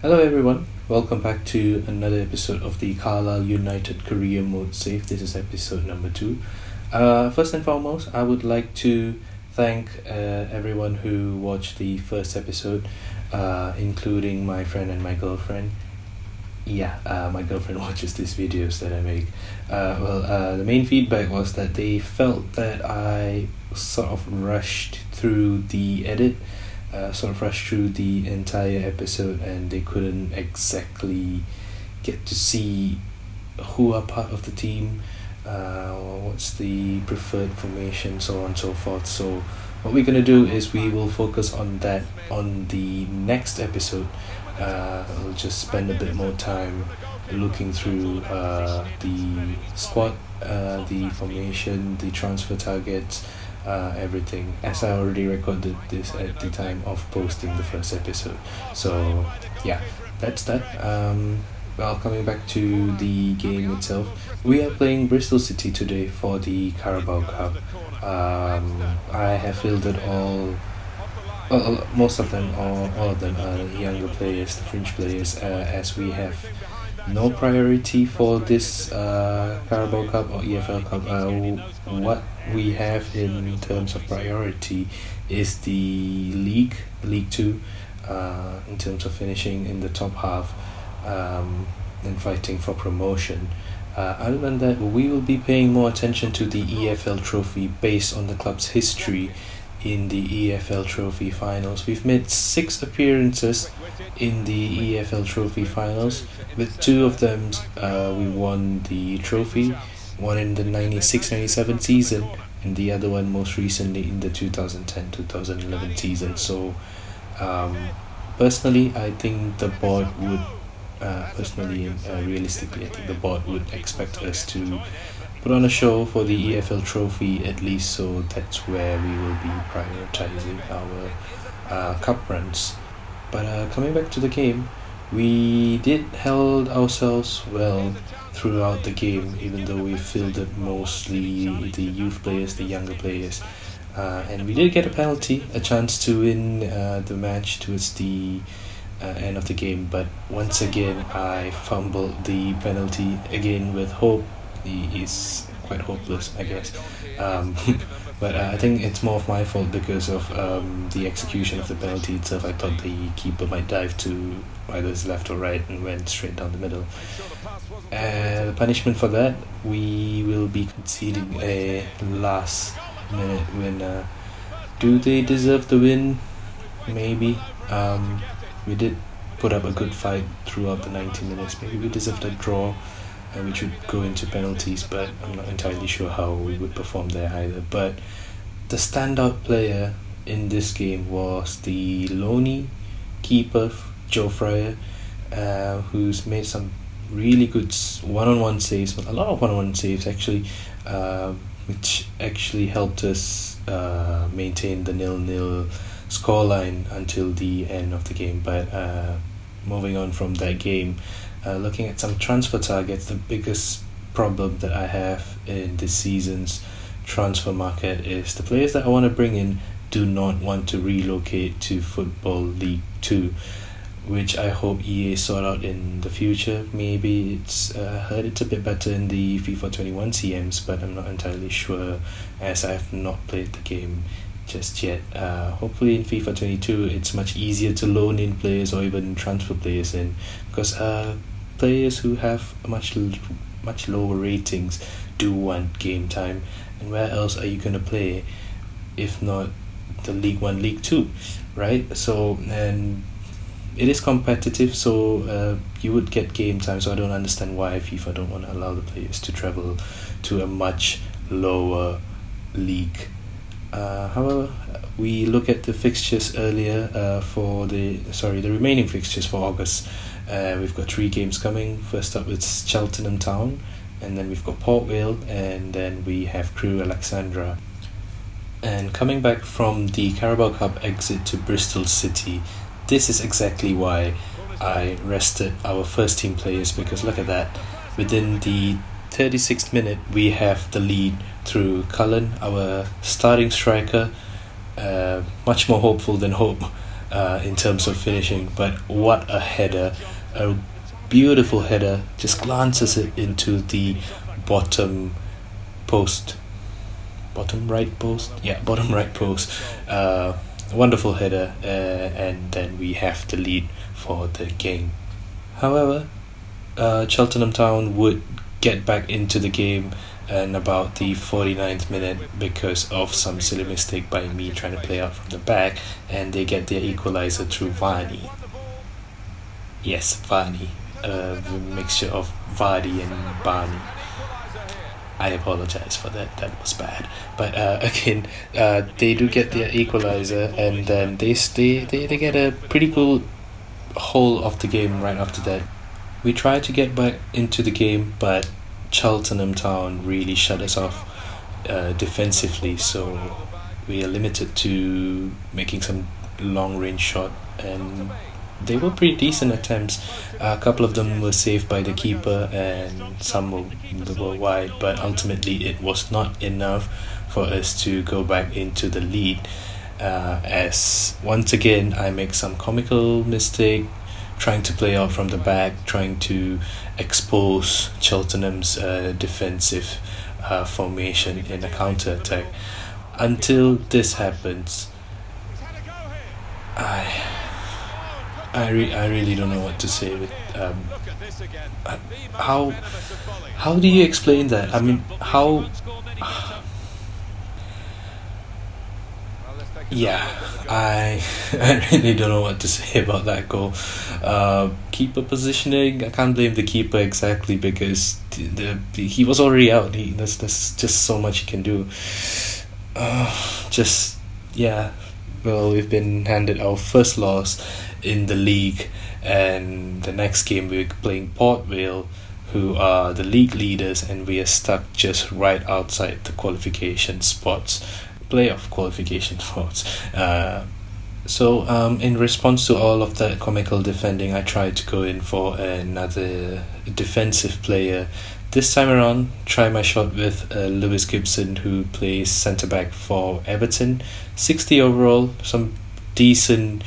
Hello everyone, welcome back to another episode of the Carlisle United Career Mode Save. This is episode number 2. First and foremost, I would like to thank everyone who watched the first episode, including my friend and my girlfriend. My girlfriend watches these videos that I make. The main feedback was that they felt that I sort of rushed through the edit, rushed through the entire episode, and they couldn't exactly get to see who are part of the team, what's the preferred formation, so on and so forth. So what we're gonna do is we will focus on that on the next episode. We'll just spend a bit more time looking through the squad, the formation, the transfer targets, everything, as I already recorded this at the time of posting the first episode. So yeah, that's that. Coming back to the game itself, we are playing Bristol City today for the Carabao Cup. I have fielded most of them, or all of them, are the younger players, the fringe players, as we have no priority for this Carabao Cup or EFL Cup. What we have in terms of priority is the League 2, in terms of finishing in the top half, and fighting for promotion. Other than that, we will be paying more attention to the EFL trophy based on the club's history in the EFL Trophy finals. We've made 6 appearances in the EFL Trophy finals. With 2 of them, we won the trophy, one in the 96-97 season, and the other one most recently in the 2010-2011 season. So, personally, I think the board would, realistically, I think the board would expect us to put on a show for the EFL trophy at least, so that's where we will be prioritizing our cup runs. But coming back to the game, we did held ourselves well throughout the game, even though we fielded mostly the youth players, the younger players. And we did get a penalty, a chance to win the match towards the end of the game, but once again I fumbled the penalty again with Hope. He is quite hopeless, I guess. But I think it's more of my fault because of the execution of the penalty itself. I thought the keeper might dive to either his left or right and went straight down the middle. The punishment for that, we will be conceding a last minute winner. Do they deserve the win? Maybe. We did put up a good fight throughout the 90 minutes. Maybe we deserved a draw, which would go into penalties, but I'm not entirely sure how we would perform there either. But the standout player in this game was the loney keeper, Joe Fryer, who's made some really good one-on-one saves, a lot of one-on-one saves actually, which actually helped us maintain the 0-0 scoreline until the end of the game. But moving on from that game, looking at some transfer targets, the biggest problem that I have in this season's transfer market is the players that I want to bring in do not want to relocate to Football League 2, which I hope EA sort out in the future. Maybe it's heard it's a bit better in the FIFA 21 CMs, but I'm not entirely sure as I have not played the game just yet. Hopefully in FIFA 22 it's much easier to loan in players or even transfer players in, because players who have much lower ratings do want game time, and where else are you going to play if not the League 1, League 2, right? So, and it is competitive, so you would get game time, so I don't understand why FIFA don't want to allow the players to travel to a much lower league. However, we look at the fixtures earlier the remaining fixtures for August. We've got 3 games coming. First up it's Cheltenham Town, and then we've got Port Vale, and then we have Crewe Alexandra. And coming back from the Carabao Cup exit to Bristol City, this is exactly why I rested our first team players, because look at that, within the 36th minute we have the lead through Cullen, our starting striker, much more hopeful than Hope. in terms of finishing. But what a header! A beautiful header. Just glances it into the bottom post. Bottom right post? Yeah, bottom right post. Wonderful header, and then we have the lead for the game. However, Cheltenham Town would get back into the game in about the 49th minute because of some silly mistake by me trying to play out from the back, and they get their equalizer through Varney. Yes, Varney. A mixture of Vardy and Barney. I apologize for that. That was bad. But again, they do get their equalizer, and then they get a pretty cool whole of the game right after that. We tried to get back into the game, but Cheltenham Town really shut us off defensively, so we are limited to making some long range shot, and they were pretty decent attempts. A couple of them were saved by the keeper, and some were wide, but ultimately it was not enough for us to go back into the lead. As once again I make some comical mistake trying to play out from the back, trying to expose Cheltenham's defensive formation in a counter attack. Until this happens, I really don't know what to say with how do you explain that? I mean, how yeah, I I really don't know what to say about that goal. Keeper positioning, I can't blame the keeper exactly because he was already out. There's just so much he can do. Just yeah. Well, we've been handed our first loss in the league, and the next game we're playing Port Vale, who are the league leaders, and we are stuck just right outside the qualification spots, playoff qualification spots. So in response to all of that comical defending, I tried to go in for another defensive player. This time around, try my shot with Lewis Gibson, who plays centre back for Everton. 60 overall, some decent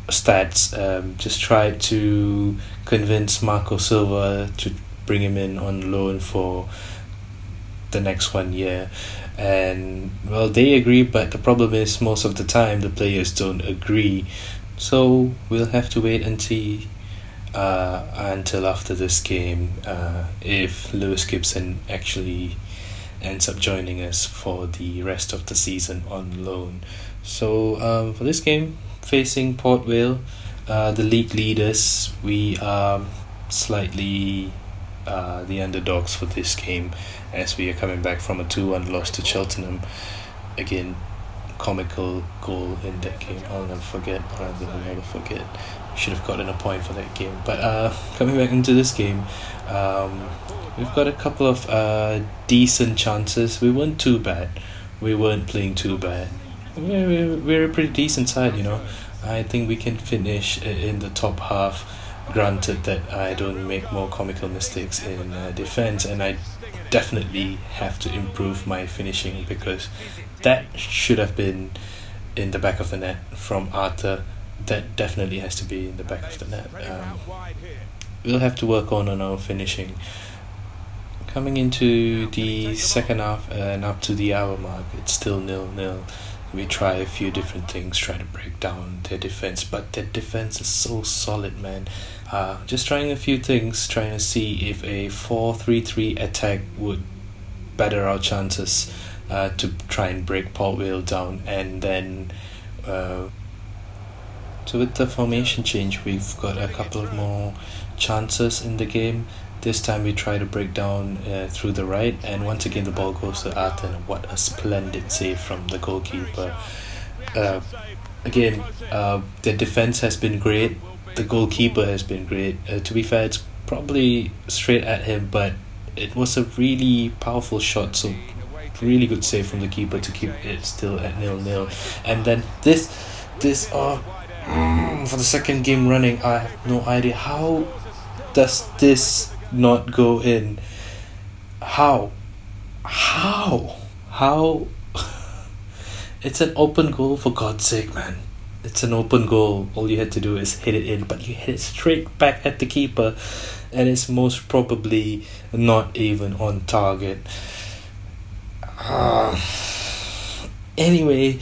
stats. Just tried to convince Marco Silva to bring him in on loan for the next 1 year. And well, they agree, but the problem is most of the time the players don't agree. So we'll have to wait and see until after this game if Lewis Gibson actually ends up joining us for the rest of the season on loan. So for this game, facing Port Vale, the league leaders, we are slightly the underdogs for this game, as we are coming back from a 2-1 loss to Cheltenham. Again, comical goal in that game. I'll never forget. Should have gotten a point for that game. But coming back into this game, we've got a couple of decent chances. We weren't too bad. We weren't playing too bad. We're a pretty decent side, you know. I think we can finish in the top half, granted that I don't make more comical mistakes in defense, and I definitely have to improve my finishing, because that should have been in the back of the net from Arthur. That definitely has to be in the back of the net. We'll have to work on our finishing. Coming into the second half and up to the hour mark, it's still 0-0. We try a few different things, try to break down their defense, but their defense is so solid, man. Just trying a few things, trying to see if a 4-3-3 attack would better our chances to try and break Port Vale down. And then so with the formation change, we've got a couple of more chances in the game. This time we try to break down through the right, and once again the ball goes to Arthur. What a splendid save from the goalkeeper. Again, the defense has been great. The goalkeeper has been great. To be fair, it's probably straight at him, but it was a really powerful shot, so really good save from the keeper to keep it still at 0-0. And then this for the second game running, I have no idea how does this not go in. How It's an open goal, for God's sake, man. It's an open goal. All you had to do is hit it in, but you hit it straight back at the keeper, and it's most probably not even on target. Anyway,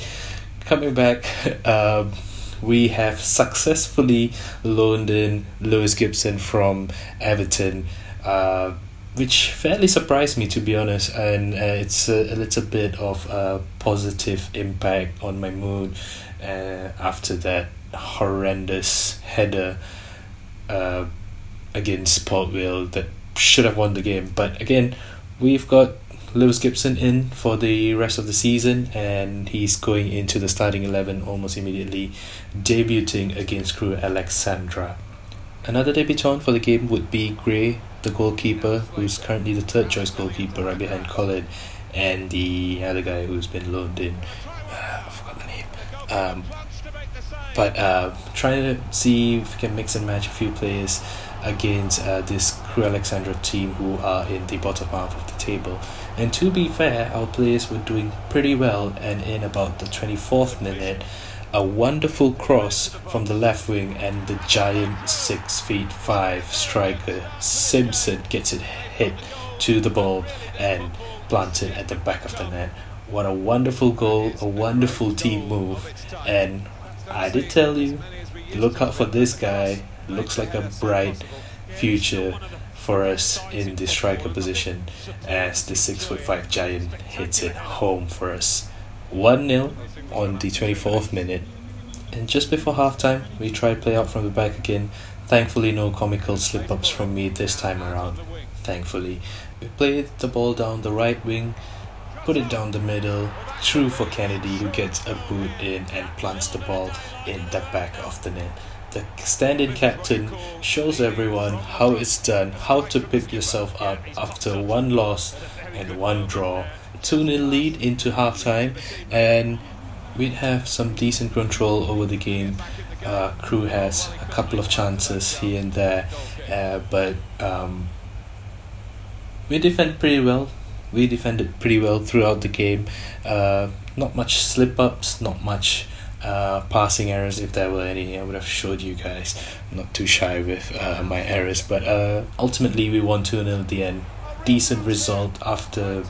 coming back, we have successfully loaned in Lewis Gibson from Everton, which fairly surprised me, to be honest, and it's a little bit of a positive impact on my mood after that horrendous header against Port Vale that should have won the game. But again, we've got Lewis Gibson in for the rest of the season, and he's going into the starting 11 almost immediately, debuting against Crewe Alexandra. Another debutant for the game would be Gray, the goalkeeper, who's currently the third choice goalkeeper right behind Colin, and the other guy who's been loaned in. I forgot the name. But trying to see if we can mix and match a few players against this Crewe Alexandra team who are in the bottom half of the table. And to be fair, our players were doing pretty well, and in about the 24th minute, a wonderful cross from the left wing, and the giant 6'5" striker Simpson gets it hit to the ball and planted at the back of the net. What a wonderful goal, a wonderful team move. And I did tell you, look out for this guy. Looks like a bright future for us in the striker position as the 6'5" giant hits it home for us. 1-0 on the 24th minute, and just before halftime we tried play out from the back again. Thankfully no comical slip-ups from me this time around. Thankfully we played the ball down the right wing, put it down the middle, through for Kennedy, who gets a boot in and plants the ball in the back of the net. The stand-in captain shows everyone how it's done, how to pick yourself up after one loss and one draw. 2-0 lead into halftime, and we'd have some decent control over the game. Crewe has a couple of chances here and there, but we defended pretty well. We defended pretty well throughout the game. Not much slip-ups, not much passing errors. If there were any, I would have showed you guys. I'm not too shy with my errors, but ultimately we won 2-0 at the end. Decent result after...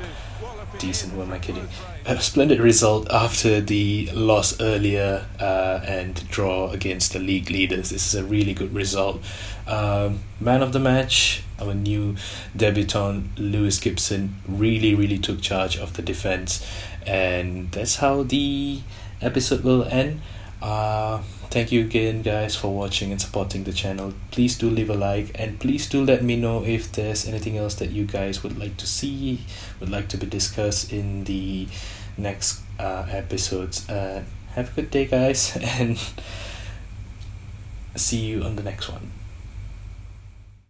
Decent, what am I kidding? A splendid result after the loss earlier and draw against the league leaders. This is a really good result. Man of the match, our new debutant Lewis Gibson really took charge of the defense, and that's how the episode will end. Thank you again, guys, for watching and supporting the channel. Please do leave a like, and please do let me know if there's anything else that you guys would like to see, would like to be discussed in the next episodes. Have a good day, guys, and see you on the next one.